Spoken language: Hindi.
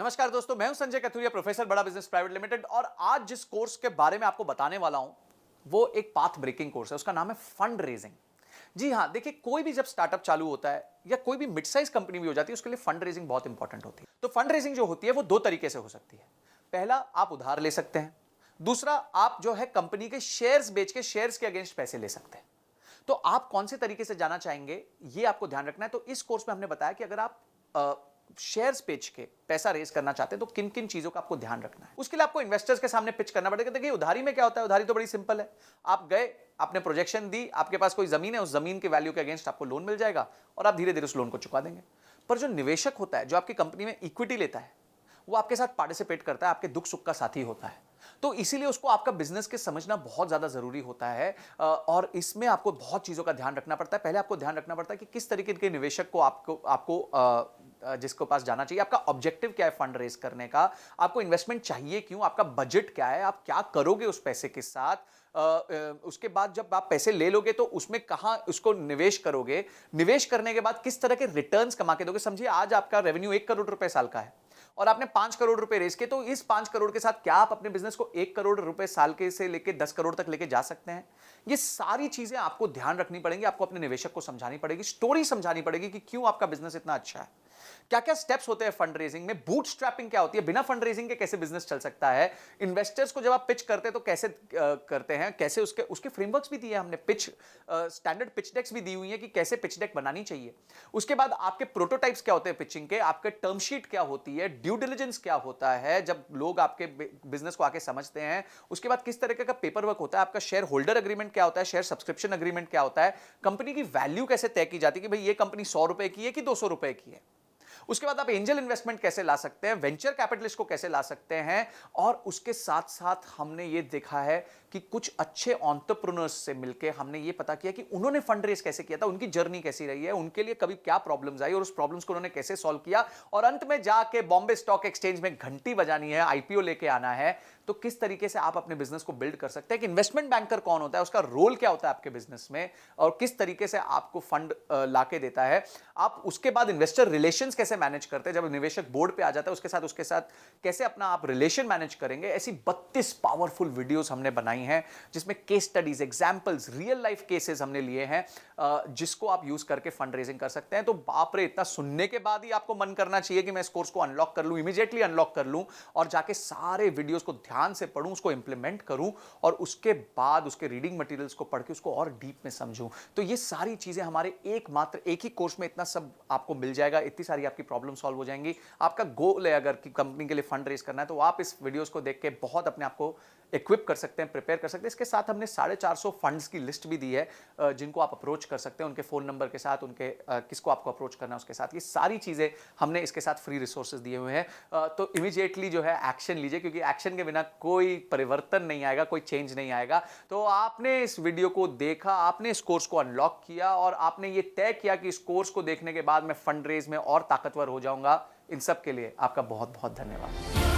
नमस्कार दोस्तों, मैं हूं संजय कथुरिया, प्रोफेसर बड़ा बिजनेस प्राइवेट लिमिटेड। और आज जिस कोर्स के बारे में आपको बताने वाला हूं वो एक पाथ ब्रेकिंग कोर्स है। उसका नाम है फंड रेजिंग। जी हां, देखिए, कोई भी जब स्टार्टअप चालू होता है या कोई भी मिड साइज कंपनी भी हो जाती है, उसके लिए फंड रेजिंग बहुत इंपॉर्टेंट होती है। तो फंड रेजिंग जो होती है वो दो तरीके से हो सकती है। पहला, आप उधार ले सकते हैं। दूसरा, आप जो है कंपनी के शेयर्स बेच के शेयर्स के अगेंस्ट पैसे ले सकते हैं। तो आप कौन से तरीके से जाना चाहेंगे, ये आपको ध्यान रखना है। तो इस कोर्स में हमने बताया कि अगर आप शेयर्स बेच के पैसा रेज करना चाहते हैं तो किन किन चीजों का आपको ध्यान रखना है। उसके लिए आपको इन्वेस्टर्स के सामने पिच करना पड़ेगा। देखिए, उधारी में क्या होता है, उधारी तो बड़ी सिंपल है। आप गए, आपने प्रोजेक्शन दी, आपके पास कोई जमीन है, उस जमीन के वैल्यू के अगेंस्ट आपको लोन मिल जाएगा और आप धीरे धीरे उस लोन को चुका देंगे। पर जो निवेशक होता है, जो आपकी कंपनी में इक्विटी लेता है, वो आपके साथ पार्टिसिपेट करता है, आपके दुख सुख का साथी होता है। तो इसीलिए उसको आपका बिजनेस के समझना बहुत ज्यादा जरूरी होता है। और इसमें आपको बहुत चीजों का ध्यान रखना पड़ता है। पहले आपको ध्यान रखना पड़ता है कि किस तरीके के निवेशक को आपको जिसको पास जाना चाहिए, आपका ऑब्जेक्टिव क्या है फंड रेज करने का, आपको इन्वेस्टमेंट चाहिए क्यों, आपका बजट क्या है, आप क्या करोगे उस पैसे के साथ। उसके बाद जब आप पैसे ले लोगे तो उसमें कहां उसको निवेश करोगे, निवेश करने के बाद किस तरह के रिटर्न्स कमा के दोगे। समझिए, आज आपका रेवेन्यू 1 करोड़ रुपए साल का है और आपने 5 करोड़ रुपए रेस किए, तो इस 5 करोड़ के साथ क्या आप अपने बिजनेस को 1 करोड़ रुपए साल के से लेके 10 करोड़ तक लेके जा सकते हैं। ये सारी चीजें आपको ध्यान रखनी पड़ेंगी, आपको अपने निवेशक को समझानी पड़ेगी, स्टोरी समझानी पड़ेगी कि क्यों आपका बिजनेस इतना अच्छा है। क्या क्या स्टेप्स होते हैं फंड रेजिंग में, बूटस्ट्रैपिंग क्या होती है, बिना फंड रेजिंग के कैसे बिजनेस चल सकता है, इन्वेस्टर्स को जब आप पिच करते हैं तो कैसे करते हैं, कैसे उसके उसके फ्रेमवर्क्स भी दिए हमने, पिच स्टैंडर्ड पिच डेक्स भी दी हुई है कि कैसे पिच डेक बनानी चाहिए। उसके बाद आपके प्रोटोटाइप्स क्या होते हैं पिचिंग के, आपके टर्म शीट क्या होती है, ड्यू डिलिजेंस क्या होता है जब लोग आपके बिजनेस को आके समझते हैं। उसके बाद किस तरीके का पेपर वर्क होता है, आपका शेयर होल्डर एग्रीमेंट क्या होता है, शेयर सब्सक्रिप्शन एग्रीमेंट क्या होता है, कंपनी की वैल्यू कैसे तय की जाती है कि भाई ये कंपनी 100 रुपए की है कि 200 रुपए की है। उसके बाद आप एंजल इन्वेस्टमेंट कैसे ला सकते हैं, वेंचर कैपिटलिस्ट को कैसे ला सकते हैं। और उसके साथ साथ हमने ये देखा है कि कुछ अच्छे एंटरप्रेन्योर्स से मिलकर हमने ये पता किया कि उन्होंने फंड रेज कैसे किया था, उनकी जर्नी कैसी रही है, उनके लिए कभी क्या प्रॉब्लम्स आई और उस प्रॉब्लम्स को उन्होंने कैसे सॉल्व किया। और अंत में जाके बॉम्बे स्टॉक एक्सचेंज में घंटी बजानी है, आईपीओ लेके आना है। तो किस तरीके से आप अपने बिजनेस को बिल्ड कर सकते हैं, कि इन्वेस्टमेंट बैंकर कौन होता है, उसका रोल क्या होता है आपके बिजनेस में, और किस तरीके से आपको फंड लाके देता है। आप उसके बाद इन्वेस्टर रिलेशंस कैसे मैनेज करते हैं, जब निवेशक बोर्ड पे आ जाता है उसके साथ कैसे अपना आप रिलेशन मैनेज करेंगे। ऐसी 32 पावरफुल वीडियोस हमने बनाई हैं जिसमें case studies, examples, real life cases हमने लिए हैं, जिसको आप यूज करके फंड रेजिंग कर सकते हैं। तो बाप रे, इतना सुनने के बाद ही आपको मन करना चाहिए कि मैं इस कोर्स को अनलॉक कर लूं, इमीडिएटली अनलॉक कर लूं और जाके सारे वीडियोस को ध्यान से पढूं, उसको इंप्लीमेंट करूं और उसके बाद उसके रीडिंग मटेरियल्स को पढ़ के उसको और डीप में समझूं। तो ये सारी चीजें हमारे एक ही कोर्स में इतना सब आपको मिल जाएगा, इतनी सारी आपकी प्रॉब्लम सॉल्व हो जाएंगी। आपका गोल है अगर कि कंपनी के लिए फंड रेज करना है, तो आप इस वीडियोस को देख के बहुत अपने आप को इक्विप कर सकते हैं, प्रिपेयर कर सकते हैं। इसके साथ हमने 450 फंड्स की लिस्ट भी दी है जिनको आप अप्रोच कर सकते हैं, उनके फोन नंबर के साथ, उनके किसको आपको अप्रोच करना है उसके साथ। ये सारी चीजें हमने इसके साथ फ्री रिसोर्सेज दिए हुए हैं। तो इमीडिएटली जो है एक्शन लीजिए, क्योंकि एक्शन के बिना कोई परिवर्तन नहीं आएगा, कोई चेंज नहीं आएगा। तो आपने इस वीडियो को देखा, आपने इस कोर्स को अनलॉक किया और आपने ये तय किया कि इस कोर्स को देखने के बाद मैं फंड रेज में और ताकतवर हो जाऊंगा। इन सब के लिए आपका बहुत बहुत धन्यवाद।